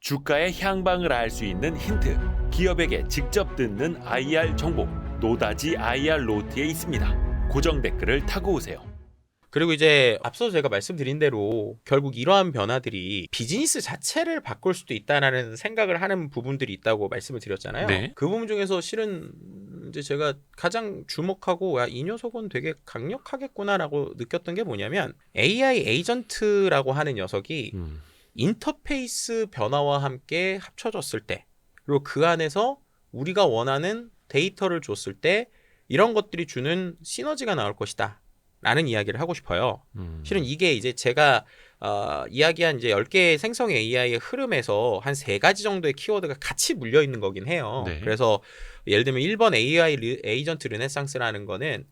주가의 향방을 알 수 있는 힌트, 기업에게 직접 듣는 IR 정보, 노다지 IR 노트에 있습니다. 고정 댓글을 타고 오세요. 그리고 이제 앞서 제가 말씀드린 대로 결국 이러한 변화들이 비즈니스 자체를 바꿀 수도 있다라는 생각을 하는 부분들이 있다고 말씀을 드렸잖아요. 네. 그 부분 중에서 실은 이제 제가 가장 주목하고 이 녀석은 되게 강력하겠구나라고 느꼈던 게 뭐냐면 AI 에이전트라고 하는 녀석이 인터페이스 변화와 함께 합쳐졌을 때, 그리고 그 안에서 우리가 원하는 데이터를 줬을 때 이런 것들이 주는 시너지가 나올 것이다 라는 이야기를 하고 싶어요. 실은 이게 이제 제가 이야기한 이제 10개의 생성 AI의 흐름에서 한 3가지 정도의 키워드가 같이 물려 있는 거긴 해요. 네. 그래서 예를 들면 1번 AI 에이전트 르네상스라는 거는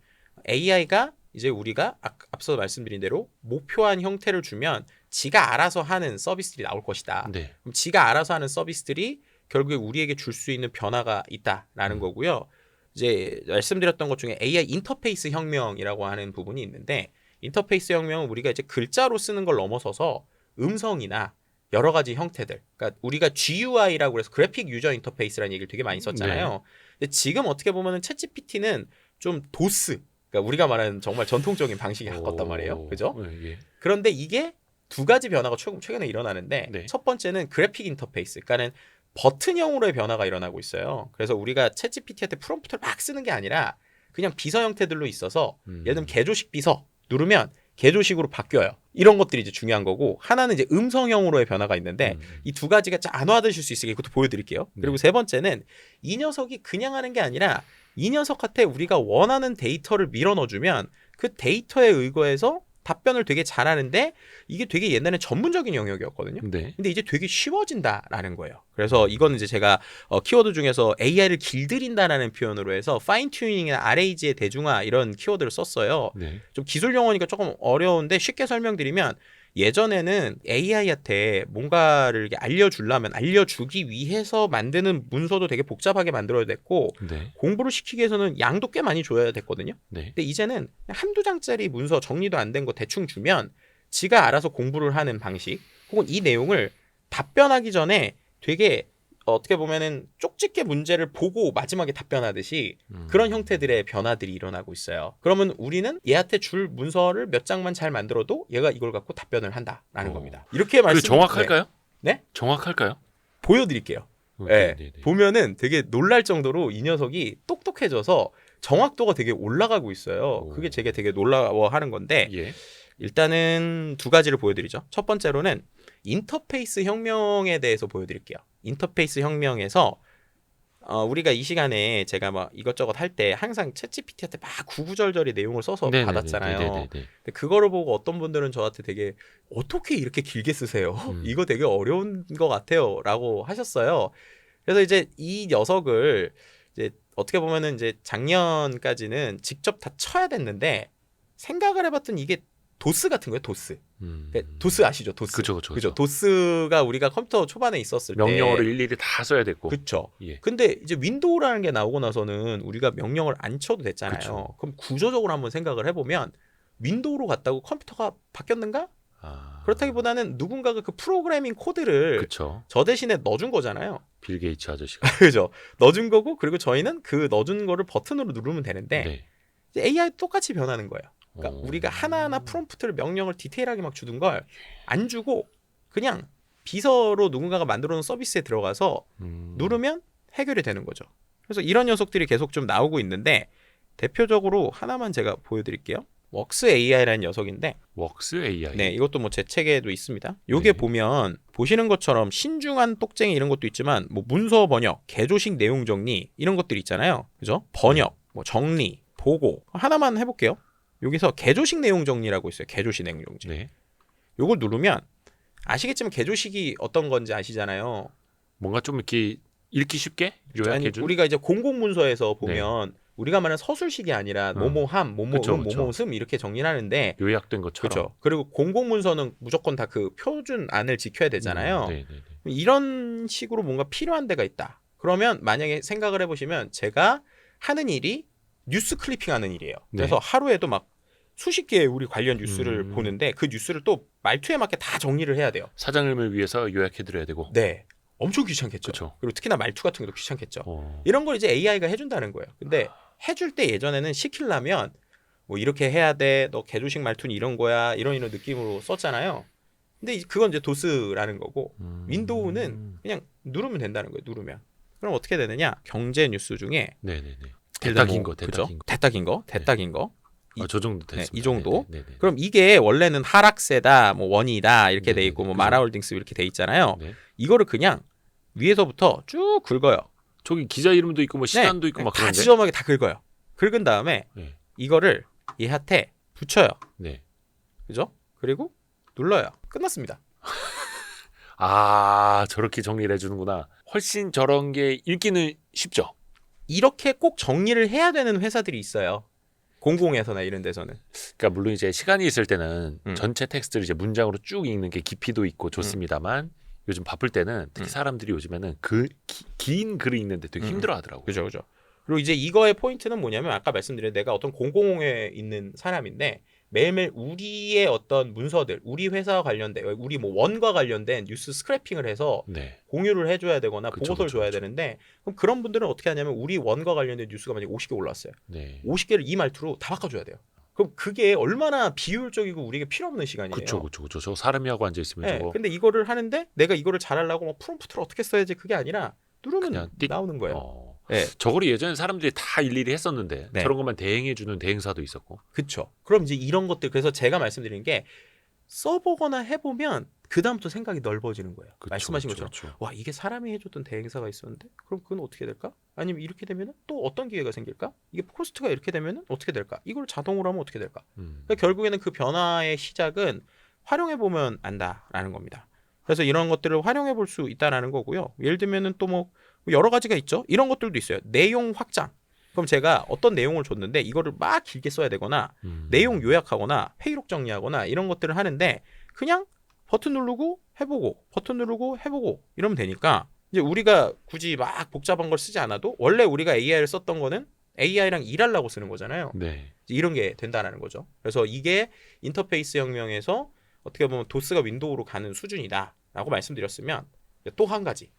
AI가 이제 우리가 앞서 말씀드린 대로 목표한 형태를 주면 지가 알아서 하는 서비스들이 나올 것이다. 네. 그럼 지가 알아서 하는 서비스들이 결국에 우리에게 줄 수 있는 변화가 있다라는 거고요. 이제 말씀드렸던 것 중에 AI 인터페이스 혁명이라고 하는 부분이 있는데, 인터페이스 혁명은 우리가 이제 글자로 쓰는 걸 넘어서서 음성이나 여러 가지 형태들, 그러니까 우리가 GUI라고 해서 그래픽 유저 인터페이스라는 얘기를 되게 많이 썼잖아요. 네. 근데 지금 어떻게 보면은 챗GPT는 좀 도스, 그러니까 우리가 말하는 정말 전통적인 방식에 가깝단 말이에요. 그죠? 예. 그런데 이게 2가지 변화가 최근에 일어나는데, 네. 첫 번째는 그래픽 인터페이스, 그러니까는 버튼형으로의 변화가 일어나고 있어요. 그래서 우리가 챗GPT한테 프롬프트를 막 쓰는 게 아니라 그냥 비서 형태들로 있어서 예를 들면 개조식 비서 누르면 개조식으로 바뀌어요. 이런 것들이 이제 중요한 거고, 하나는 이제 음성형으로의 변화가 있는데 이 2가지가 안와드실 수 있으니까 이것도 보여드릴게요. 그리고 3번째는 이 녀석이 그냥 하는 게 아니라 이 녀석한테 우리가 원하는 데이터를 밀어 넣어주면 그 데이터에 의거해서 답변을 되게 잘하는데, 이게 되게 옛날엔 전문적인 영역이었거든요. 네. 근데 이제 되게 쉬워진다라는 거예요. 그래서 이건 이제 제가 키워드 중에서 AI를 길들인다라는 표현으로 해서 파인 튜닝이나 RAG의 대중화 이런 키워드를 썼어요. 네. 좀 기술 용어니까 조금 어려운데 쉽게 설명드리면, 예전에는 AI한테 뭔가를 이렇게 알려주기 위해서 만드는 문서도 되게 복잡하게 만들어야 됐고, 네. 공부를 시키기 위해서는 양도 꽤 많이 줘야 됐거든요. 네. 근데 이제는 한두 장짜리 문서 정리도 안 된 거 대충 주면 지가 알아서 공부를 하는 방식, 혹은 이 내용을 답변하기 전에 되게 어떻게 보면은 쪽집게 문제를 보고 마지막에 답변하듯이 그런 형태들의 변화들이 일어나고 있어요. 그러면 우리는 얘한테 줄 문서를 몇 장만 잘 만들어도 얘가 이걸 갖고 답변을 한다라는 겁니다. 이렇게 말씀. 정확할까요? 네? 정확할까요? 보여드릴게요. 네. 네. 보면은 되게 놀랄 정도로 이 녀석이 똑똑해져서 정확도가 되게 올라가고 있어요. 그게 제가 되게 놀라워하는 건데, 예. 일단은 2가지를 보여드리죠. 첫 번째로는 인터페이스 혁명에 대해서 보여드릴게요. 인터페이스 혁명에서 우리가 이 시간에 제가 막 이것저것 할 때 항상 챗GPT한테 막 구구절절히 내용을 써서 받았잖아요. 근데 그거를 보고 어떤 분들은 저한테 되게 어떻게 이렇게 길게 쓰세요? 이거 되게 어려운 것 같아요 라고 하셨어요. 그래서 이제 이 녀석을 이제 어떻게 보면은 이제 작년까지는 직접 다 쳐야 됐는데, 생각을 해봤더니 이게 도스 같은 거예요. 도스. 도스 아시죠? 도스. 그죠. 도스가 우리가 컴퓨터 초반에 있었을 때 명령어를 일일이 다 써야 됐고. 그렇죠. 예. 근데 이제 윈도우라는 게 나오고 나서는 우리가 명령을 안 쳐도 됐잖아요. 그쵸. 그럼 구조적으로 한번 생각을 해보면 윈도우로 갔다고 컴퓨터가 바뀌었는가? 그렇다기보다는 누군가가 그 프로그래밍 코드를 그쵸. 저 대신에 넣어준 거잖아요. 빌 게이츠 아저씨가. 그죠. 넣어준 거고, 그리고 저희는 그 넣어준 거를 버튼으로 누르면 되는데, 네. 이제 AI도 똑같이 변하는 거예요. 그러니까 우리가 하나하나 프롬프트를 명령을 디테일하게 막 주던 걸 안 주고 그냥 비서로 누군가가 만들어 놓은 서비스에 들어가서 누르면 해결이 되는 거죠. 그래서 이런 녀석들이 계속 좀 나오고 있는데, 대표적으로 하나만 제가 보여드릴게요. 웍스 AI라는 녀석인데, 웍스 AI. 네, 이것도 뭐 제 책에도 있습니다. 요게 네. 보면 보시는 것처럼 신중한 똑쟁이 이런 것도 있지만, 뭐 문서 번역, 개조식 내용 정리 이런 것들이 있잖아요. 그죠? 번역, 뭐 정리, 보고. 하나만 해볼게요. 여기서 개조식 내용 정리라고 있어요. 개조식 내용 정리. 네. 요걸 누르면 아시겠지만 개조식이 어떤 건지 아시잖아요. 뭔가 좀 이렇게 읽기 쉽게 요약해준. 우리가 이제 공공문서에서 보면 우리가 말하는 서술식이 아니라 뭐뭐함, 뭐뭐음, 뭐뭐음 이렇게 정리를 하는데, 요약된 것처럼. 그렇죠. 그리고 공공문서는 무조건 다 그 표준 안을 지켜야 되잖아요. 이런 식으로 뭔가 필요한 데가 있다. 그러면 만약에 생각을 해보시면, 제가 하는 일이 뉴스 클리핑하는 일이에요. 그래서 하루에도 막 수십 개의 우리 관련 뉴스를 보는데, 그 뉴스를 또 말투에 맞게 다 정리를 해야 돼요. 사장님을 위해서 요약해드려야 되고. 네. 엄청 귀찮겠죠. 그쵸. 그리고 특히나 말투 같은 것도 귀찮겠죠. 어. 이런 걸 이제 AI가 해준다는 거예요. 근데 해줄 때 예전에는 시키려면 뭐 이렇게 해야 돼. 너 개조식 말투는 이런 거야. 이런 느낌으로 썼잖아요. 근데 그건 이제 도스라는 거고 윈도우는 그냥 누르면 된다는 거예요. 누르면. 그럼 어떻게 되느냐? 경제 뉴스 중에 네네네. 됐다 긴 거, 그죠? 됐다 긴 거. 됐다 긴 거. 저 정도 됐습니다. 이 정도. 네네. 그럼 이게 원래는 하락세다, 뭐 원이다 이렇게 돼 있고 네네네. 뭐 그죠. 마라홀딩스 이렇게 돼 있잖아요. 네. 이거를 그냥 위에서부터 쭉 긁어요. 저기 기자 이름도 있고 뭐 시간도 있고 막 다 그런데. 지저분하게 다 긁어요. 긁은 다음에 네. 이거를 얘한테 붙여요. 네. 그죠? 그리고 눌러요. 끝났습니다. 아, 저렇게 정리를 해주는구나. 훨씬 저런 게 읽기는 쉽죠. 이렇게 꼭 정리를 해야 되는 회사들이 있어요. 공공에서나 이런 데서는. 그러니까 물론 이제 시간이 있을 때는 음. 전체 텍스트를 이제 문장으로 쭉 읽는 게 깊이도 있고 좋습니다만 요즘 바쁠 때는 특히 사람들이 요즘에는 긴 글을 읽는데 되게 힘들어하더라고요. 그죠, 그죠. 그리고 이제 이거의 포인트는 뭐냐면 아까 말씀드린 내가 어떤 공공에 있는 사람인데 매일매일 우리의 어떤 문서들, 우리 회사와 관련된, 우리 뭐 원과 관련된 뉴스 스크래핑을 해서 네. 공유를 해줘야 되거나 그쵸, 보고서를 그쵸, 줘야 그쵸. 되는데 그럼 그런 분들은 어떻게 하냐면 우리 원과 관련된 뉴스가 만약에 50개 올라왔어요. 네. 50개를 이 말투로 다 바꿔줘야 돼요. 그럼 그게 얼마나 비효율적이고 우리에게 필요 없는 시간이에요. 그쵸. 저 사람이 하고 앉아 있으면 네, 저거 근데 이거를 하는데 내가 이거를 잘하려고 뭐 프롬프트를 어떻게 써야지 그게 아니라 누르면 그냥 띡. 나오는 거예요. 어. 네, 저거를 예전에 사람들이 다 일일이 했었는데 네. 저런 것만 대행해주는 대행사도 있었고. 그쵸. 그럼 이제 이런 것들 그래서 제가 말씀드리는 게 써보거나 해보면 그 다음부터 생각이 넓어지는 거예요. 그쵸, 말씀하신 그쵸, 것처럼 그쵸. 와 이게 사람이 해줬던 대행사가 있었는데 그럼 그건 어떻게 될까? 아니면 이렇게 되면 또 어떤 기회가 생길까? 이게 코스트가 이렇게 되면 어떻게 될까? 이걸 자동으로 하면 어떻게 될까? 그러니까 결국에는 그 변화의 시작은 활용해보면 안다라는 겁니다. 그래서 이런 것들을 활용해 볼 수 있다라는 거고요. 예를 들면은 또 뭐 여러 가지가 있죠. 이런 것들도 있어요. 내용 확장. 그럼 제가 어떤 내용을 줬는데 이거를 막 길게 써야 되거나 내용 요약하거나 회의록 정리하거나 이런 것들을 하는데 그냥 버튼 누르고 해보고 버튼 누르고 해보고 이러면 되니까 이제 우리가 굳이 막 복잡한 걸 쓰지 않아도 원래 우리가 AI를 썼던 거는 AI랑 일하려고 쓰는 거잖아요. 네. 이런 게 된다는 거죠. 그래서 이게 인터페이스 혁명에서 어떻게 보면 도스가 윈도우로 가는 수준이다라고 말씀드렸으면 또 한 가지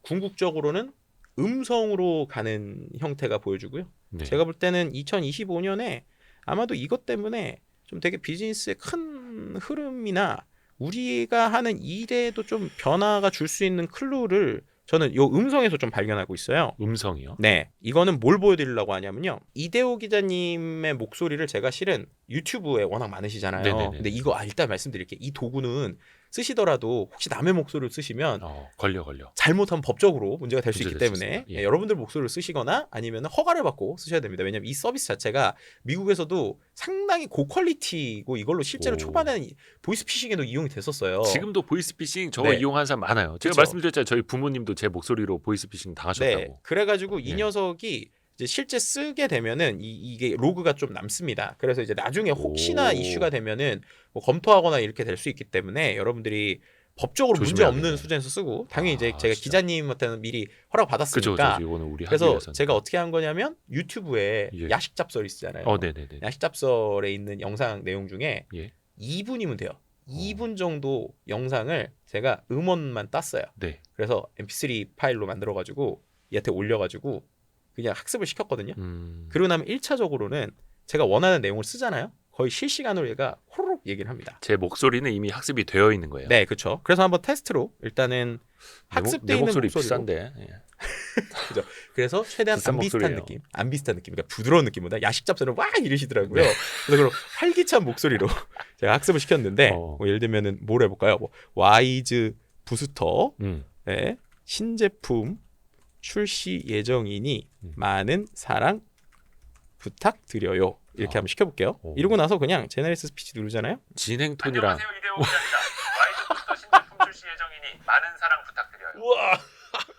궁극적으로는 음성으로 가는 형태가 보여주고요. 네. 제가 볼 때는 2025년에 아마도 이것 때문에 좀 되게 비즈니스의 큰 흐름이나 우리가 하는 일에도 좀 변화가 줄 수 있는 클루를 저는 요 음성에서 좀 발견하고 있어요. 음성이요? 네, 이거는 뭘 보여드리려고 하냐면요. 이대호 기자님의 목소리를 제가 실은 유튜브에 워낙 많으시잖아요. 네네네. 근데 이거 일단 말씀드릴게요. 이 도구는 쓰시더라도 혹시 남의 목소리를 쓰시면 걸려. 잘못하면 법적으로 문제가 될 수 있기 문제될 수 때문에 있습니다. 예. 여러분들 목소리를 쓰시거나 아니면 허가를 받고 쓰셔야 됩니다. 왜냐하면 이 서비스 자체가 미국에서도 상당히 고퀄리티고 이걸로 실제로 오. 초반에는 보이스피싱에도 이용이 됐었어요. 지금도 보이스피싱 저거 네. 이용하는 사람 많아요. 제가 그쵸. 말씀드렸잖아요. 저희 부모님도 제 목소리로 보이스피싱 당하셨다고. 네, 그래가지고 이 네. 녀석이 이제 실제 쓰게 되면은 이게 로그가 좀 남습니다. 그래서 이제 나중에 혹시나 오. 이슈가 되면은 뭐 검토하거나 이렇게 될 수 있기 때문에 여러분들이 법적으로 문제 조심해야겠네. 없는 수준에서 쓰고 당연히 이제 아, 제가 진짜. 기자님한테는 미리 허락 그죠. 받았으니까 이거는 우리 그래서 학교에서는. 제가 어떻게 한 거냐면 유튜브에 예. 야식 잡설 있잖아요. 네네네. 야식 잡설에 있는 영상 내용 중에 예. 2분이면 돼요. 2분 정도 영상을 제가 음원만 땄어요. 네. 그래서 mp3 파일로 만들어가지고 얘한테 올려가지고 그냥 학습을 시켰거든요. 그러고 나면 1차적으로는 제가 원하는 내용을 쓰잖아요. 거의 실시간으로 얘가 호로록 얘기를 합니다. 제 목소리는 이미 학습이 되어 있는 거예요. 네, 그렇죠. 그래서 한번 테스트로 일단은 학습돼 내 있는 목소리 목소리로. 비싼데. 예. 그래서 최대한 비싼 안 비슷한 목소리예요. 느낌, 안 비슷한 느낌, 그러니까 부드러운 느낌보다 야식 잡설을 막 이러시더라고요. 그래서 그런 활기찬 목소리로 제가 학습을 시켰는데 뭐 예를 들면은 뭘 해볼까요? 뭐 와이즈 부스터 의 신제품 출시 예정이니 많은 사랑 부탁드려요. 이렇게 한번 시켜볼게요. 이러고 나서 그냥 제너레이스 스피치 누르잖아요. 진행 톤이랑. 안녕하세요, 이대호 기자입니다. 와이즈 부스터 신제품 출시 예정이니 많은 사랑 부탁드려요. 우와,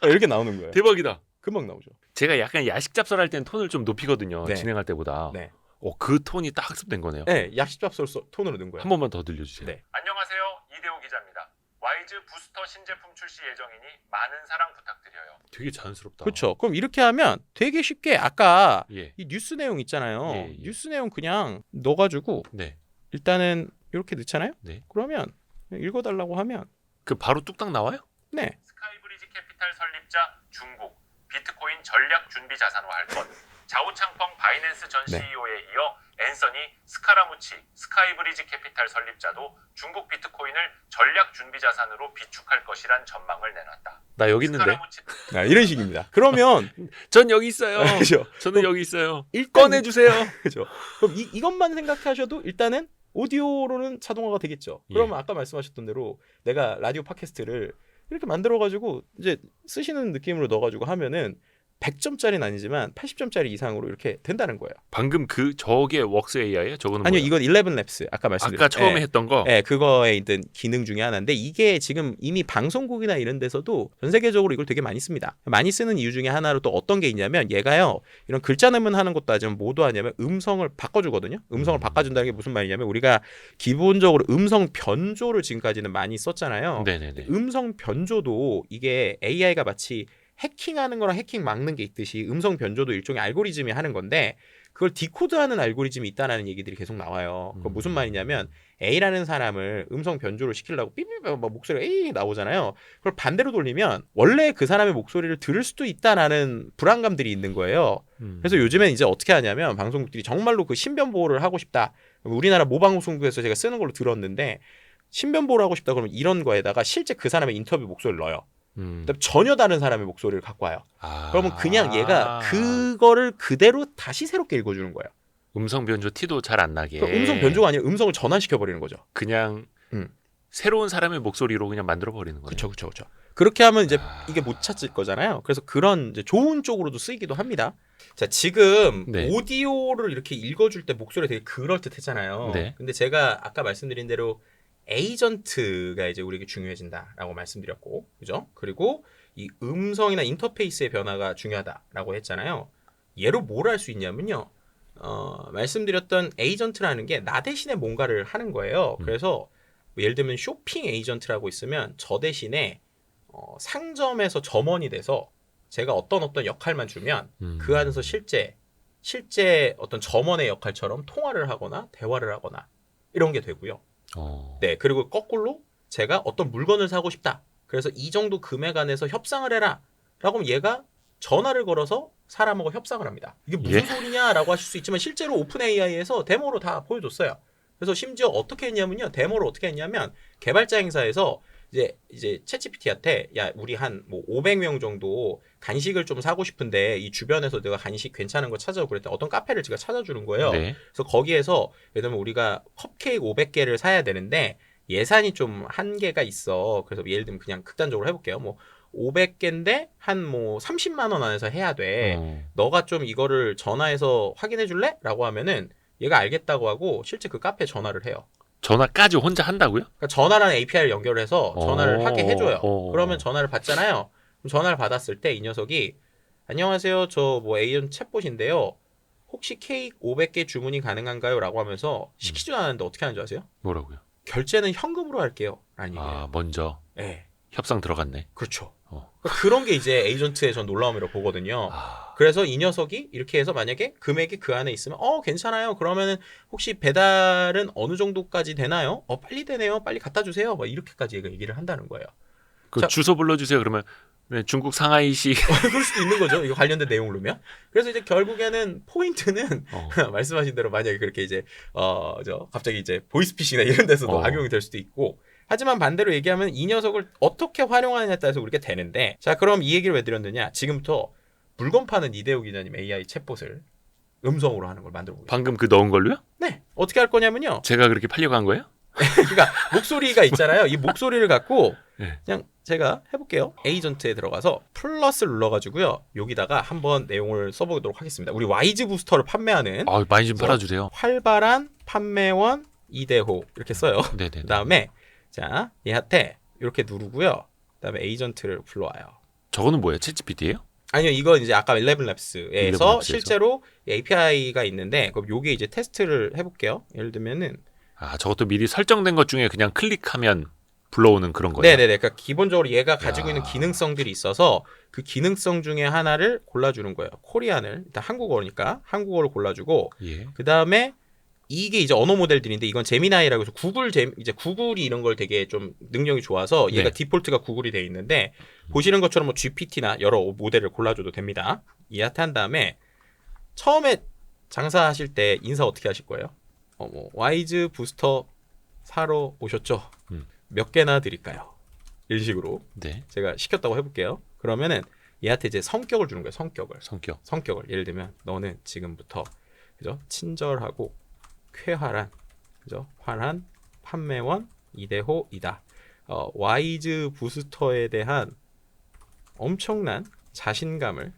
이렇게 나오는 거예요. 대박이다. 금방 나오죠. 제가 약간 야식 잡설할 때는 톤을 좀 높이거든요. 네. 진행할 때보다. 네. 그 톤이 딱 학습된 거네요. 네, 야식 잡설 톤으로 넣은 거예요. 한 번만 더 들려주세요. 네. 안녕하세요, 이대호 기자입니다. 와이즈 부스터 신제품 출시 예정이니 많은 사랑 부탁드려요. 되게 자연스럽다. 그렇죠. 그럼 이렇게 하면 되게 쉽게 아까 예. 이 뉴스 내용 있잖아요. 예. 뉴스 내용 그냥 넣어가지고 네. 일단은 이렇게 넣잖아요. 네. 그러면 읽어달라고 하면 그 바로 뚝딱 나와요? 네. 스카이브리지 캐피탈 설립자 중국 비트코인 전략 준비 자산화할 것. 자우창펑 바이낸스 전 네. CEO에 이어 앤서니 스카라무치 스카이브리지 캐피탈 설립자도 중국 비트코인을 전략 준비 자산으로 비축할 것이란 전망을 내놨다. 나 여기 있는데. 스카라무치 이런 식입니다. 그러면 전 여기 있어요. 그죠? 저는 여기 있어요. 일단 꺼내주세요. 그죠? 그럼 이것만 생각하셔도 일단은 오디오로는 자동화가 되겠죠. 그러면 아까 말씀하셨던 대로 내가 라디오 팟캐스트를 이렇게 만들어가지고 이제 쓰시는 느낌으로 넣어가지고 하면은 100점짜리는 아니지만 80점짜리 이상으로 이렇게 된다는 거예요. 방금 저게 웍스 AI예요? 저거는 아니요, 뭐예요? 이건 11랩스 아까 말씀드린 아까 처음에 했던 거. 네, 그거에 있던 기능 중에 하나인데 이게 지금 이미 방송국이나 이런 데서도 전 세계적으로 이걸 되게 많이 씁니다. 많이 쓰는 이유 중에 하나로 또 어떤 게 있냐면 얘가요, 이런 글자 넣으면 하는 것도 하지만 뭐도 하냐면 음성을 바꿔주거든요. 음성을 바꿔준다는 게 무슨 말이냐면 우리가 기본적으로 음성 변조를 지금까지는 많이 썼잖아요. 네네네. 음성 변조도 이게 AI가 마치 해킹하는 거랑 해킹 막는 게 있듯이 음성 변조도 일종의 알고리즘이 하는 건데 그걸 디코드하는 알고리즘이 있다는 얘기들이 계속 나와요. 그 무슨 말이냐면 A라는 사람을 음성 변조를 시키려고 삐삐삐 목소리가 A 나오잖아요. 그걸 반대로 돌리면 원래 그 사람의 목소리를 들을 수도 있다라는 불안감들이 있는 거예요. 그래서 요즘엔 이제 어떻게 하냐면 방송국들이 정말로 그 신변 보호를 하고 싶다. 우리나라 모방송국에서 제가 쓰는 걸로 들었는데 신변 보호를 하고 싶다 그러면 이런 거에다가 실제 그 사람의 인터뷰 목소리를 넣어요. 그다음에 전혀 다른 사람의 목소리를 갖고 와요. 그러면 그냥 얘가 그거를 그대로 다시 새롭게 읽어주는 거예요. 음성 변조 티도 잘 안 나게. 그러니까 음성 변조가 아니라 음성을 전환시켜 버리는 거죠. 그냥 새로운 사람의 목소리로 그냥 만들어 버리는 거예요. 그렇죠. 그렇게 하면 이제 이게 못 찾을 거잖아요. 그래서 그런 이제 좋은 쪽으로도 쓰이기도 합니다. 자, 지금 네. 오디오를 이렇게 읽어줄 때 목소리가 되게 그럴듯했잖아요. 네. 근데 제가 아까 말씀드린 대로 에이전트가 이제 우리에게 중요해진다라고 말씀드렸고, 그죠? 그리고 이 음성이나 인터페이스의 변화가 중요하다라고 했잖아요. 얘로 뭘 할 수 있냐면요. 말씀드렸던 에이전트라는 게 나 대신에 뭔가를 하는 거예요. 그래서 뭐 예를 들면 쇼핑 에이전트라고 있으면 저 대신에 상점에서 점원이 돼서 제가 어떤 역할만 주면 그 안에서 실제 어떤 점원의 역할처럼 통화를 하거나 대화를 하거나 이런 게 되고요. 네, 그리고 거꾸로 제가 어떤 물건을 사고 싶다. 그래서 이 정도 금액 안에서 협상을 해라. 라고 하면 얘가 전화를 걸어서 사람하고 협상을 합니다. 이게 무슨 소리냐라고 하실 수 있지만 실제로 오픈 AI에서 데모로 다 보여줬어요. 그래서 심지어 어떻게 했냐면요. 데모를 어떻게 했냐면 개발자 행사에서 이제 챗GPT한테 야, 우리 한 뭐 500명 정도 간식을 좀 사고 싶은데 이 주변에서 내가 간식 괜찮은 거 찾아오고 그랬더니 어떤 카페를 제가 찾아주는 거예요. 네. 그래서 거기에서 예를 들면 우리가 컵케이크 500개를 사야 되는데 예산이 좀 한계가 있어. 그래서 예를 들면 그냥 극단적으로 해볼게요. 뭐 500개인데 한 뭐 30만 원 안에서 해야 돼. 너가 좀 이거를 전화해서 확인해 줄래? 라고 하면은 얘가 알겠다고 하고 실제 그 카페에 전화를 해요. 전화까지 혼자 한다고요? 그러니까 전화라는 API를 연결해서 전화를 하게 해줘요. 그러면 전화를 받잖아요. 그럼 전화를 받았을 때 이 녀석이 안녕하세요. 저 뭐 A전 챗봇인데요. 혹시 케이크 500개 주문이 가능한가요? 라고 하면서 시키지도 않았는데 어떻게 하는 줄 아세요? 뭐라고요? 결제는 현금으로 할게요. 라는 얘기예요. 먼저 네. 협상 들어갔네. 그렇죠. 그러니까 그런 게 이제 에이전트의 전 놀라움이라고 보거든요. 그래서 이 녀석이 이렇게 해서 만약에 금액이 그 안에 있으면 괜찮아요. 그러면은 혹시 배달은 어느 정도까지 되나요? 빨리 되네요. 빨리 갖다 주세요. 막 이렇게까지 얘기를 한다는 거예요. 그 자, 주소 불러주세요. 그러면 네, 중국 상하이시. 그럴 수도 있는 거죠. 이거 관련된 내용을 넣으면. 그래서 이제 결국에는 포인트는 말씀하신 대로 만약에 그렇게 이제 갑자기 이제 보이스피싱이나 이런 데서도 악용이 될 수도 있고. 하지만 반대로 얘기하면 이 녀석을 어떻게 활용하느냐에 따라서 우리가 되는데, 자, 그럼 이 얘기를 왜 드렸느냐? 지금부터 물건 파는 이대호 기자님 AI 챗봇을 음성으로 하는 걸 만들어 보겠습니다. 방금 그 넣은 걸로요? 네. 어떻게 할 거냐면요. 제가 그렇게 팔려고 한 거예요? 그러니까 목소리가 있잖아요. 이 목소리를 갖고 네. 그냥 제가 해볼게요. 에이전트에 들어가서 플러스를 눌러가지고요. 여기다가 한번 내용을 써보도록 하겠습니다. 우리 와이즈 부스터를 판매하는 많이 좀 팔아주세요. 활발한 판매원 이대호 이렇게 써요. 네네. 그 다음에 자, 얘한테 이렇게 누르고요. 그 다음에 에이전트를 불러와요. 저거는 뭐예요? 챗GPT예요? 아니요, 이건 이제 아까 11랩스에서 11랩스에서? 실제로 API가 있는데 그럼 요게 이제 테스트를 해볼게요. 예를 들면은 저것도 미리 설정된 것 중에 그냥 클릭하면 불러오는 그런 거예요? 네네네. 그러니까 기본적으로 얘가 가지고 있는 기능성들이 있어서 그 기능성 중에 하나를 골라주는 거예요. 코리안을 일단 한국어니까 한국어를 골라주고 예. 그 다음에 이게 이제 언어 모델들인데 이건 제미나이라고 해서 이제 구글이 이런 걸 되게 좀 능력이 좋아서 얘가 네. 디폴트가 구글이 돼 있는데 보시는 것처럼 뭐 GPT나 여러 모델을 골라줘도 됩니다. 이하한 다음에 처음에 장사하실 때 인사 어떻게 하실 거예요? 뭐 와이즈 부스터 사러 오셨죠? 몇 개나 드릴까요? 이런 식으로 네. 제가 시켰다고 해볼게요. 그러면은 얘한테 이제 성격을 주는 거예요. 성격을 예를 들면 너는 지금부터 그죠? 친절하고 쾌활한 그죠? 환한 판매원 이대호이다. 와이즈 부스터에 대한 엄청난 자신감을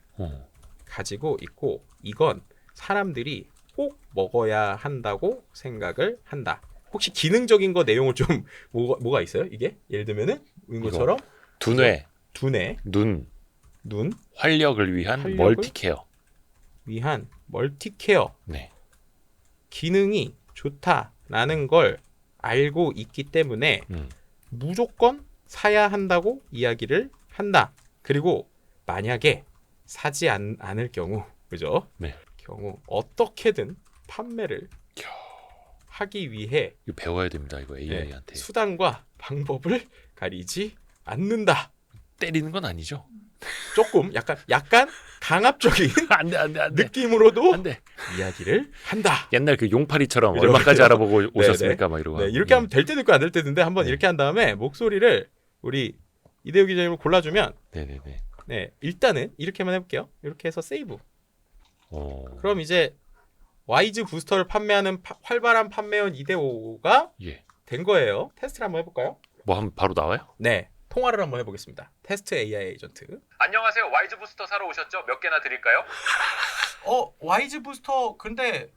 가지고 있고 이건 사람들이 꼭 먹어야 한다고 생각을 한다. 혹시 기능적인 거 내용을 좀 뭐가 있어요? 이게 예를 들면은 이것처럼 두뇌, 눈 활력을 위한 활력을 멀티케어. 위한 멀티케어 네. 기능이 좋다라는 걸 알고 있기 때문에 무조건 사야 한다고 이야기를 한다. 그리고 만약에 사지 않을 경우, 그죠? 네. 경우 어떻게든 판매를 하기 위해 이거 배워야 됩니다. 이거 AI한테. 수단과 방법을 가리지 않는다. 때리는 건 아니죠? 조금 약간 강압적인 안돼. 느낌으로도 안돼. 이야기를 한다. 옛날 그 용팔이처럼 그죠? 얼마까지 그죠? 알아보고 오셨습니까? 막 이러고. 네, 이렇게 하면 될 때도 있고 안 될 때도 있는데 한번 네. 이렇게 한 다음에 목소리를 우리 이대호 기자님을 골라주면 네네네. 네, 일단은 이렇게만 해볼게요. 이렇게 해서 세이브. 어. 그럼 이제 와이즈 부스터를 판매하는 활발한 판매원 이대호가 예. 된 거예요. 테스트를 한번 해볼까요? 뭐 한번 바로 나와요? 네, 통화를 한번 해보겠습니다. 테스트 AI 에이전트. 안녕하세요. 와이즈 부스터 사러 오셨죠? 몇 개나 드릴까요? 와이즈 부스터 근데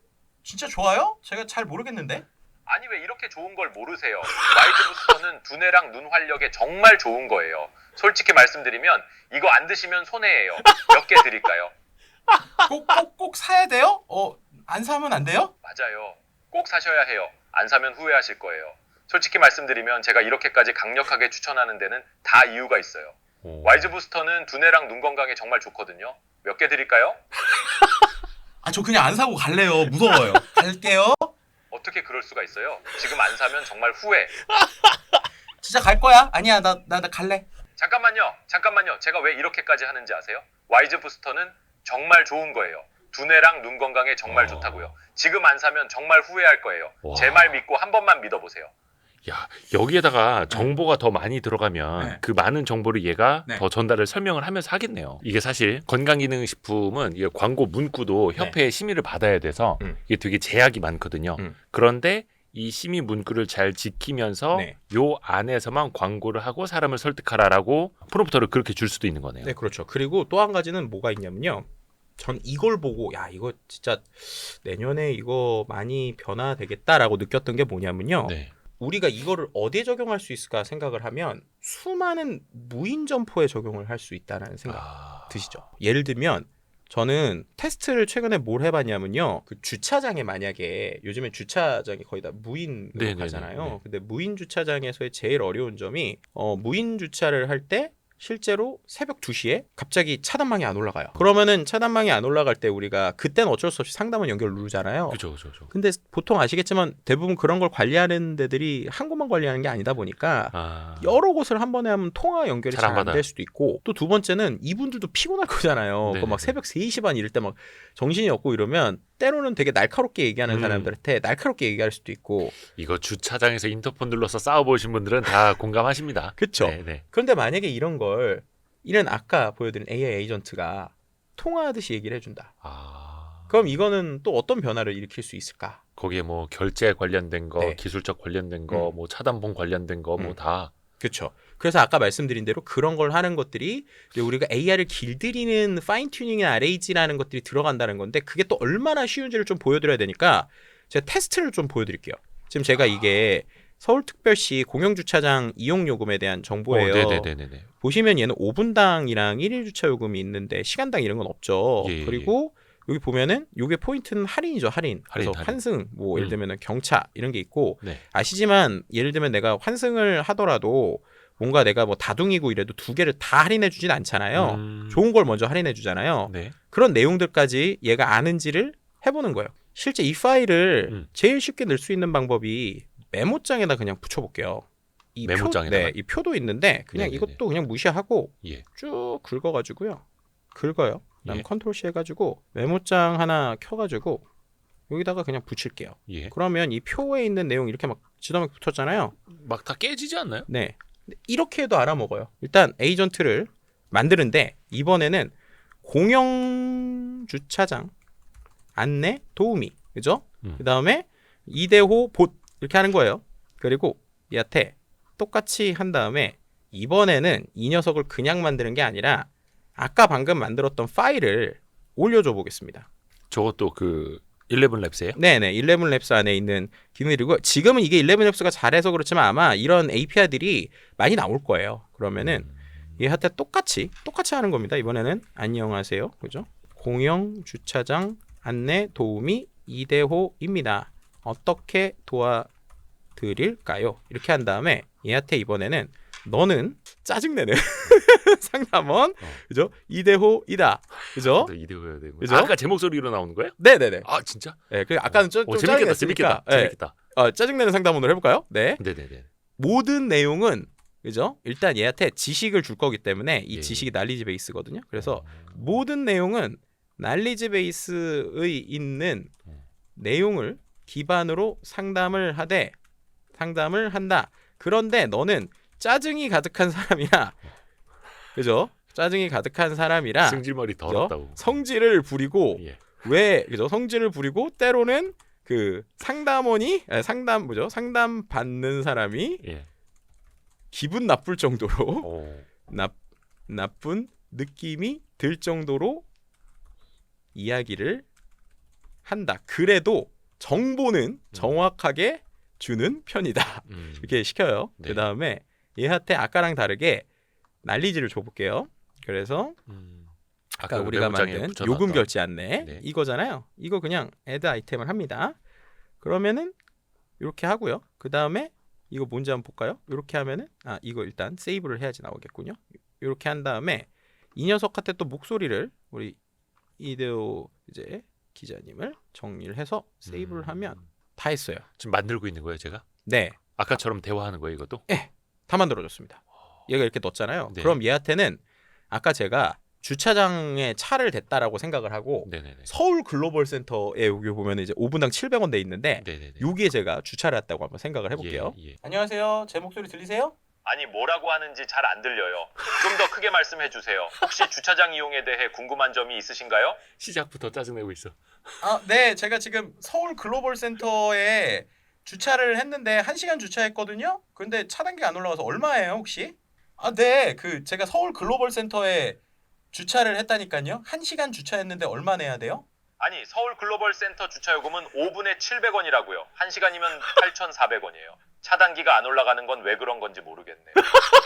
진짜 좋아요? 제가 잘 모르겠는데. 아니 왜 이렇게 좋은 걸 모르세요? 와이즈 부스터는 두뇌랑 눈 활력에 정말 좋은 거예요. 솔직히 말씀드리면 이거 안 드시면 손해예요. 몇 개 드릴까요? 꼭 사야 돼요? 안 사면 안 돼요? 맞아요. 꼭 사셔야 해요. 안 사면 후회하실 거예요. 솔직히 말씀드리면 제가 이렇게까지 강력하게 추천하는 데는 다 이유가 있어요. 와이즈 부스터는 두뇌랑 눈 건강에 정말 좋거든요. 몇 개 드릴까요? 저 그냥 안 사고 갈래요. 무서워요. 갈게요. 어떻게 그럴 수가 있어요? 지금 안 사면 정말 후회. 진짜 갈 거야? 아니야, 나 갈래. 잠깐만요. 제가 왜 이렇게까지 하는지 아세요? 와이즈 부스터는 정말 좋은 거예요. 두뇌랑 눈 건강에 정말 좋다고요. 지금 안 사면 정말 후회할 거예요. 제 말 믿고 한 번만 믿어보세요. 야, 여기에다가 정보가 더 많이 들어가면 네. 그 많은 정보를 얘가 네. 더 전달을 설명을 하면서 하겠네요. 이게 사실 건강기능식품은 이게 광고 문구도 협회의 심의를 받아야 돼서 이게 되게 제약이 많거든요. 그런데 이 심의 문구를 잘 지키면서 네. 요 안에서만 광고를 하고 사람을 설득하라라고 프롬프터를 그렇게 줄 수도 있는 거네요. 네, 그렇죠. 그리고 또 한 가지는 뭐가 있냐면요. 전 이걸 보고 이거 진짜 내년에 이거 많이 변화되겠다라고 느꼈던 게 뭐냐면요. 네. 우리가 이거를 어디에 적용할 수 있을까 생각을 하면 수많은 무인 점포에 적용을 할 수 있다는 생각 드시죠. 예를 들면 저는 테스트를 최근에 뭘 해봤냐면요. 그 주차장에 만약에 요즘에 주차장이 거의 다 무인으로 네네네. 가잖아요. 네. 근데 무인 주차장에서의 제일 어려운 점이 무인 주차를 할 때 실제로 새벽 2시에 갑자기 차단망이 안 올라가요. 그러면은 차단망이 안 올라갈 때 우리가 그때는 어쩔 수 없이 상담원 연결 누르잖아요. 그죠. 근데 보통 아시겠지만 대부분 그런 걸 관리하는 데들이 한 곳만 관리하는 게 아니다 보니까 여러 곳을 한 번에 하면 통화 연결이 잘 잘 안 안 받아요. 될 수도 있고 또 두 번째는 이분들도 피곤할 거잖아요. 그 막 네네네. 새벽 3시 반 이럴 때 막 정신이 없고 이러면 때로는 되게 날카롭게 얘기하는 사람들한테 날카롭게 얘기할 수도 있고 이거 주차장에서 인터폰 눌러서 싸워보신 분들은 다 공감하십니다. 그쵸? 네. 그런데 만약에 이런 아까 보여드린 AI 에이전트가 통화하듯이 얘기를 해준다. 그럼 이거는 또 어떤 변화를 일으킬 수 있을까? 거기에 뭐 결제 관련된 거, 네. 기술적 관련된 거, 뭐 차단봉 관련된 거, 뭐 다. 그렇죠. 그래서 아까 말씀드린 대로 그런 걸 하는 것들이 이제 우리가 AI를 길들이는 파인 튜닝이나 RAG라는 것들이 들어간다는 건데 그게 또 얼마나 쉬운지를 좀 보여드려야 되니까 제가 테스트를 좀 보여드릴게요. 지금 제가 이게 서울특별시 공영주차장 이용요금에 대한 정보예요. 네네네네. 보시면 얘는 5분당이랑 1일 주차 요금이 있는데 시간당 이런 건 없죠. 예. 그리고 여기 보면은 요게 포인트는 할인이죠. 할인. 그래서 할인. 환승 뭐 예를 들면은 경차 이런 게 있고 네. 아시지만 예를 들면 내가 환승을 하더라도 뭔가 내가 뭐 다둥이고 이래도 두 개를 다 할인해 주진 않잖아요. 좋은 걸 먼저 할인해 주잖아요. 네. 그런 내용들까지 얘가 아는지를 해보는 거예요. 실제 이 파일을 제일 쉽게 넣을 수 있는 방법이 메모장에다 그냥 붙여볼게요. 이 메모장에다가? 네, 이 표도 있는데 그냥 네네네. 이것도 그냥 무시하고 예. 쭉 긁어가지고요. 긁어요. 그다음 예. 컨트롤 C 해가지고 메모장 하나 켜가지고 여기다가 그냥 붙일게요. 예. 그러면 이 표에 있는 내용 이렇게 막 지도면 붙었잖아요. 막 다 깨지지 않나요? 네. 근데 이렇게 해도 알아먹어요. 일단 에이전트를 만드는데 이번에는 공영 주차장 안내 도우미, 그죠? 그 다음에 이대호 봇 이렇게 하는 거예요. 그리고 얘한테 똑같이 한 다음에 이번에는 이 녀석을 그냥 만드는 게 아니라 아까 방금 만들었던 파일을 올려줘 보겠습니다. 저것도 그 11랩스예요? 네네, 11랩스 안에 있는 기능이고 지금은 이게 11랩스가 잘해서 그렇지만 아마 이런 API들이 많이 나올 거예요. 그러면은 얘한테 똑같이 하는 겁니다. 이번에는 안녕하세요, 그죠? 공영 주차장 안내 도우미 이대호입니다. 어떻게 도와드릴까요? 이렇게 한 다음에 얘한테 이번에는 너는 짜증내는 상담원, 그죠? 이대호이다, 그죠? 이대호여야 되고. 그죠? 아까 제 목소리로 나오는 거예요? 네네네. 아 진짜? 네, 그 아까는 좀 재밌겠다, 짜증냈으니까. 재밌겠다, 재밌겠다. 짜증내는 상담원으로 해볼까요? 네. 네네네. 모든 내용은 그죠? 일단 얘한테 지식을 줄 거기 때문에 이 예. 지식이 난리지 베이스거든요. 그래서 모든 내용은 난리지 베이스의 있는 내용을 기반으로 상담을 한다. 그런데 너는 짜증이 가득한 사람이라, 그죠? 짜증이 가득한 사람이라 승질머리 그죠? 더럽다고. 성질을 부리고 예. 그죠? 성질을 부리고 때로는 그 상담 받는 사람이 예. 기분 나쁠 정도로 오. 나쁜 느낌이 들 정도로 이야기를 한다. 그래도 정보는 정확하게 주는 편이다. 이렇게 시켜요. 네. 그 다음에 얘한테 아까랑 다르게 난리지를 줘볼게요. 그래서 아까 우리가 만든 요금 결제 안내 네. 이거잖아요. 이거 그냥 add 아이템을 합니다. 그러면은 이렇게 하고요. 그 다음에 이거 뭔지 한번 볼까요? 이렇게 하면은 이거 일단 세이브를 해야지 나오겠군요. 이렇게 한 다음에 이 녀석한테 또 목소리를 우리 이대호 이제 기자님을 정리를 해서 세이브를 하면 다 했어요. 지금 만들고 있는 거예요, 제가? 네, 아까처럼 대화하는 거예요, 이것도? 다 만들어졌습니다. 얘가 이렇게 넣었잖아요. 네. 그럼 얘한테는 아까 제가 주차장에 차를 댔다라고 생각을 하고 네네네. 서울 글로벌 센터에 여기 보면 이제 5분당 700원 돼 있는데 네네네. 여기에 제가 주차를 했다고 한번 생각을 해볼게요. 예, 예. 안녕하세요. 제 목소리 들리세요? 아니 뭐라고 하는지 잘 안 들려요. 좀 더 크게 말씀해 주세요. 혹시 주차장 이용에 대해 궁금한 점이 있으신가요? 시작부터 짜증내고 있어. 네. 제가 지금 서울 글로벌 센터에 주차를 했는데 1시간 주차했거든요. 근데 차 단계 안 올라와서 얼마예요, 혹시? 네. 제가 서울 글로벌 센터에 주차를 했다니까요. 1시간 주차했는데 얼마 내야 돼요? 아니 서울 글로벌 센터 주차 요금은 5분에 700원이라고요. 1시간이면 8,400원이에요. 차단기가 안 올라가는 건 왜 그런 건지 모르겠네요.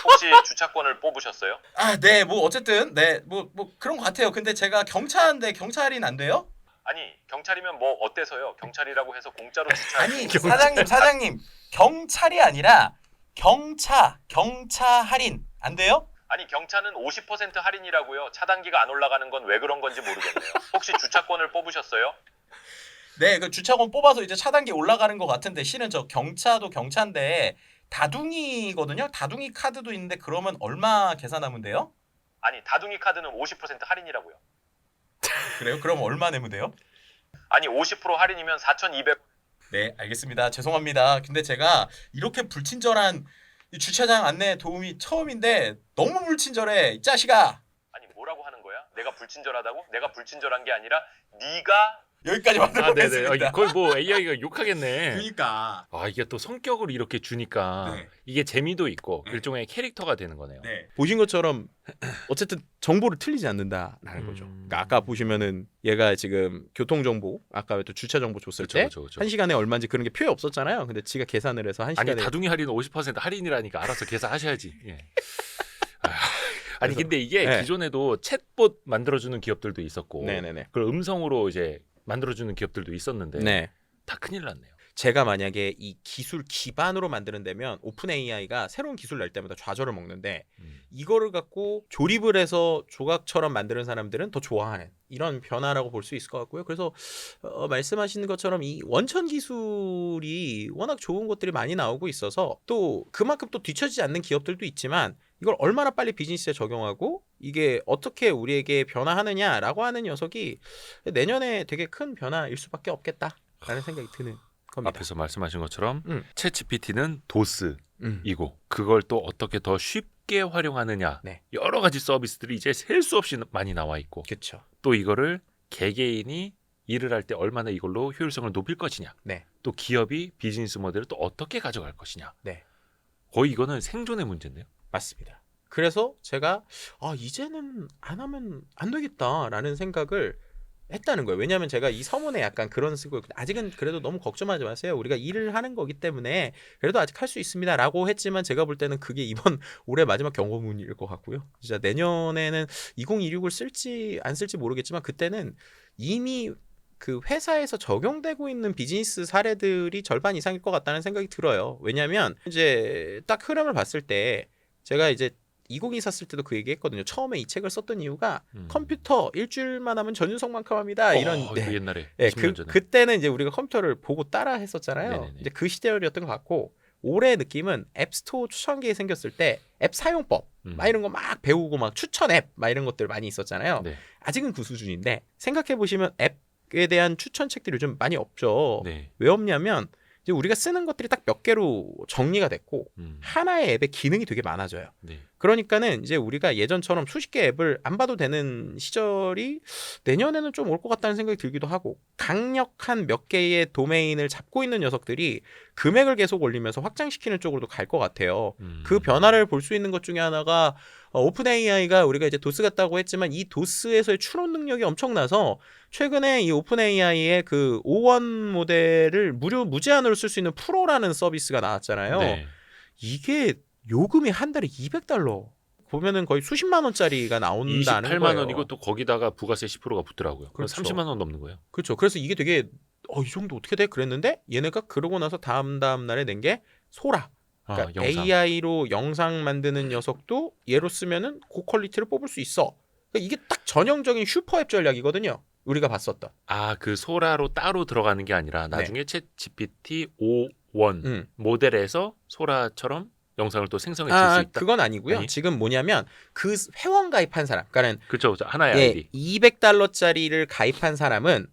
혹시 주차권을 뽑으셨어요? 네. 뭐 어쨌든 뭐 그런 것 같아요. 근데 제가 경차인데 경차 할인 안 돼요? 아니 경찰이면 뭐 어때서요? 경찰이라고 해서 공짜로 주차. 아니 사장님 경찰이 아니라 경차 할인 안 돼요? 아니 경차는 50% 할인이라고요. 차단기가 안 올라가는 건 왜 그런 건지 모르겠네요. 혹시 주차권을 뽑으셨어요? 네, 그 주차권 뽑아서 이제 차단기 올라가는 것 같은데 실은 저 경차도 경차인데 다둥이거든요. 다둥이 카드도 있는데 그러면 얼마 계산하면 돼요? 아니 다둥이 카드는 50% 할인이라고요. 그래요? 그럼 얼마 내면 돼요? 아니 50% 할인이면 4,200. 네, 알겠습니다. 죄송합니다. 근데 제가 이렇게 불친절한 이 주차장 안내 도움이 처음인데 너무 불친절해, 이 자식아. 아니 뭐라고 하는 거야? 내가 불친절하다고? 내가 불친절한 게 아니라 네가. 여기까지 만들어보겠습니다. 네네. 거의 뭐 AI가 욕하겠네. 그러니까. 이게 또 성격을 이렇게 주니까 네. 이게 재미도 있고 일종의 캐릭터가 되는 거네요. 네. 보신 것처럼 어쨌든 정보를 틀리지 않는다라는 거죠. 그러니까 아까 보시면은 얘가 지금 교통 정보, 아까 또 주차 정보 줬을 때 그쵸. 1시간에 얼마인지 그런 게 표에 없었잖아요. 근데 지가 계산을 해서 1시간에 아니 다둥이 할인 50% 할인이라니까 알아서 계산하셔야지. 예. 아니 근데 이게 네. 기존에도 챗봇 만들어주는 기업들도 있었고, 네네네. 그걸 음성으로 이제 만들어주는 기업들도 있었는데 네. 다 큰일 났네요. 제가 만약에 이 기술 기반으로 만드는다면 오픈 AI가 새로운 기술 낼 때마다 좌절을 먹는데 이거를 갖고 조립을 해서 조각처럼 만드는 사람들은 더 좋아하는 이런 변화라고 볼 수 있을 것 같고요. 그래서 말씀하신 것처럼 이 원천 기술이 워낙 좋은 것들이 많이 나오고 있어서 또 그만큼 또 뒤처지지 않는 기업들도 있지만 이걸 얼마나 빨리 비즈니스에 적용하고 이게 어떻게 우리에게 변화하느냐라고 하는 녀석이 내년에 되게 큰 변화일 수밖에 없겠다라는 생각이 드는 겁니다. 앞에서 말씀하신 것처럼 챗 GPT는 도스이고 음. 그걸 또 어떻게 더 쉽게 활용하느냐 네. 여러 가지 서비스들이 이제 셀 수 없이 많이 나와 있고 그렇죠. 또 이거를 개개인이 일을 할 때 얼마나 이걸로 효율성을 높일 것이냐 네. 또 기업이 비즈니스 모델을 또 어떻게 가져갈 것이냐 네. 거의 이거는 생존의 문제인데요. 맞습니다. 그래서 제가 이제는 안 하면 안 되겠다라는 생각을 했다는 거예요. 왜냐하면 제가 이 서문에 약간 그런 쓰고 아직은 그래도 너무 걱정하지 마세요. 우리가 일을 하는 거기 때문에 그래도 아직 할 수 있습니다라고 했지만 제가 볼 때는 그게 이번 올해 마지막 경고문일 것 같고요. 진짜 내년에는 2026을 쓸지 안 쓸지 모르겠지만 그때는 이미 그 회사에서 적용되고 있는 비즈니스 사례들이 절반 이상일 것 같다는 생각이 들어요. 왜냐하면 이제 딱 흐름을 봤을 때 제가 이제 2024 쓸 때도 그 얘기했거든요. 처음에 이 책을 썼던 이유가 컴퓨터 일주일만 하면 전유성만큼 합니다. 이런 그 옛날에 네, 20년 전에 그때는 이제 우리가 컴퓨터를 보고 따라 했었잖아요. 네네네. 이제 그 시절이었던 것 같고 올해 느낌은 앱스토어 추천기에 생겼을 때 앱 사용법 막 이런 거 막 배우고 막 추천 앱 막 이런 것들 많이 있었잖아요. 네. 아직은 그 수준인데 생각해 보시면 앱에 대한 추천책들이 요즘 많이 없죠. 네. 왜 없냐면 이제 우리가 쓰는 것들이 딱 몇 개로 정리가 됐고 하나의 앱의 기능이 되게 많아져요. 네. 그러니까는 이제 우리가 예전처럼 수십 개 앱을 안 봐도 되는 시절이 내년에는 좀 올 것 같다는 생각이 들기도 하고 강력한 몇 개의 도메인을 잡고 있는 녀석들이 금액을 계속 올리면서 확장시키는 쪽으로도 갈 것 같아요. 그 변화를 볼 수 있는 것 중에 하나가 오픈 AI가 우리가 이제 도스 같다고 했지만 이 도스에서의 추론 능력이 엄청나서 최근에 이 오픈 AI의 그 5원 모델을 무제한으로 쓸 수 있는 프로라는 서비스가 나왔잖아요. 네. 이게 요금이 한 달에 $200 보면은 거의 수십만 원짜리가 나온다는 28만 거예요. 원이고 또 거기다가 부가세 10%가 붙더라고요. 그럼 그렇죠. 30만 원 넘는 거예요. 그렇죠. 그래서 이게 되게 이 정도 어떻게 돼? 그랬는데 얘네가 그러고 나서 다음 날에 낸 게 소라. 그러니까 영상. AI로 영상 만드는 녀석도 얘로 쓰면은 고퀄리티를 뽑을 수 있어. 그러니까 이게 딱 전형적인 슈퍼앱 전략이거든요. 우리가 봤었던. 그 소라로 따로 들어가는 게 아니라 나중에 챗 GPT 5원 모델에서 소라처럼 영상을 또 생성해 줄 수 있다. 그건 아니고요. 아니? 지금 뭐냐면 그 회원 가입한 사람, 그러니까는 그렇죠. 하나의 아이디. $200짜리를 가입한 사람은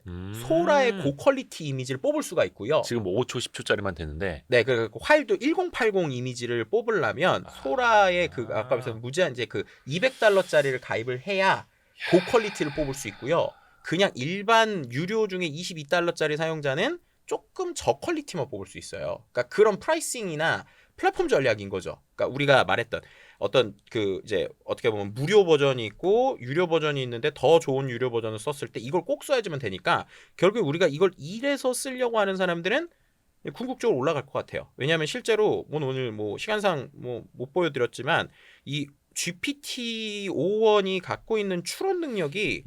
소라의 고퀄리티 이미지를 뽑을 수가 있고요. 지금 5초, 10초짜리만 되는데. 네, 그리고 화일도 1080 이미지를 뽑으려면 소라의 그 아까 말씀 무제한 이제 그 $200짜리를 가입을 해야 고퀄리티를 뽑을 수 있고요. 그냥 일반 유료 중에 $22짜리 사용자는 조금 저퀄리티만 뽑을 수 있어요. 그러니까 그런 프라이싱이나 플랫폼 전략인 거죠. 그러니까 우리가 말했던 어떤 그 이제 어떻게 보면 무료 버전이 있고 유료 버전이 있는데 더 좋은 유료 버전을 썼을 때 이걸 꼭 써야지만 되니까 결국 우리가 이걸 일해서 쓰려고 하는 사람들은 궁극적으로 올라갈 것 같아요. 왜냐하면 실제로 오늘 시간상 못 보여드렸지만 이 GPT 5원이 갖고 있는 추론 능력이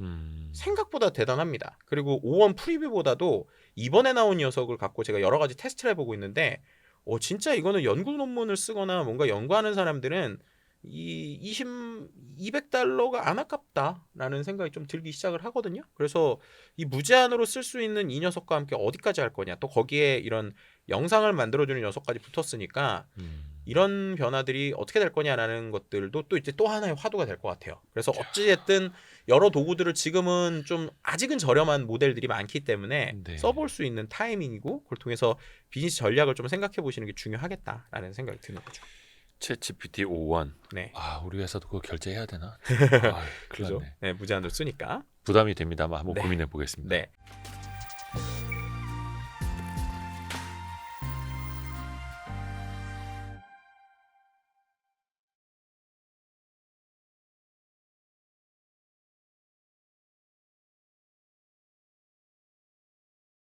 생각보다 대단합니다. 그리고 5원 프리뷰보다도 이번에 나온 녀석을 갖고 제가 여러 가지 테스트를 해보고 있는데 진짜 이거는 연구 논문을 쓰거나 뭔가 연구하는 사람들은 이 $200가 안 아깝다라는 생각이 좀 들기 시작을 하거든요. 그래서 이 무제한으로 쓸 수 있는 이 녀석과 함께 어디까지 할 거냐. 또 거기에 이런 영상을 만들어주는 녀석까지 붙었으니까 이런 변화들이 어떻게 될 거냐라는 것들도 또 이제 또 하나의 화두가 될 것 같아요. 그래서 어찌됐든 여러 도구들을 지금은 좀 아직은 저렴한 모델들이 많기 때문에 네. 써볼 수 있는 타이밍이고 그걸 통해서 비즈니스 전략을 좀 생각해 보시는 게 중요하겠다라는 생각이 드는 거죠. 챗 GPT 5원. 네. 우리 회사도 그거 결제해야 되나? 큰일 그죠? 났네. 네, 무제한으로 쓰니까. 부담이 됩니다만 한번 네. 고민해 보겠습니다. 네.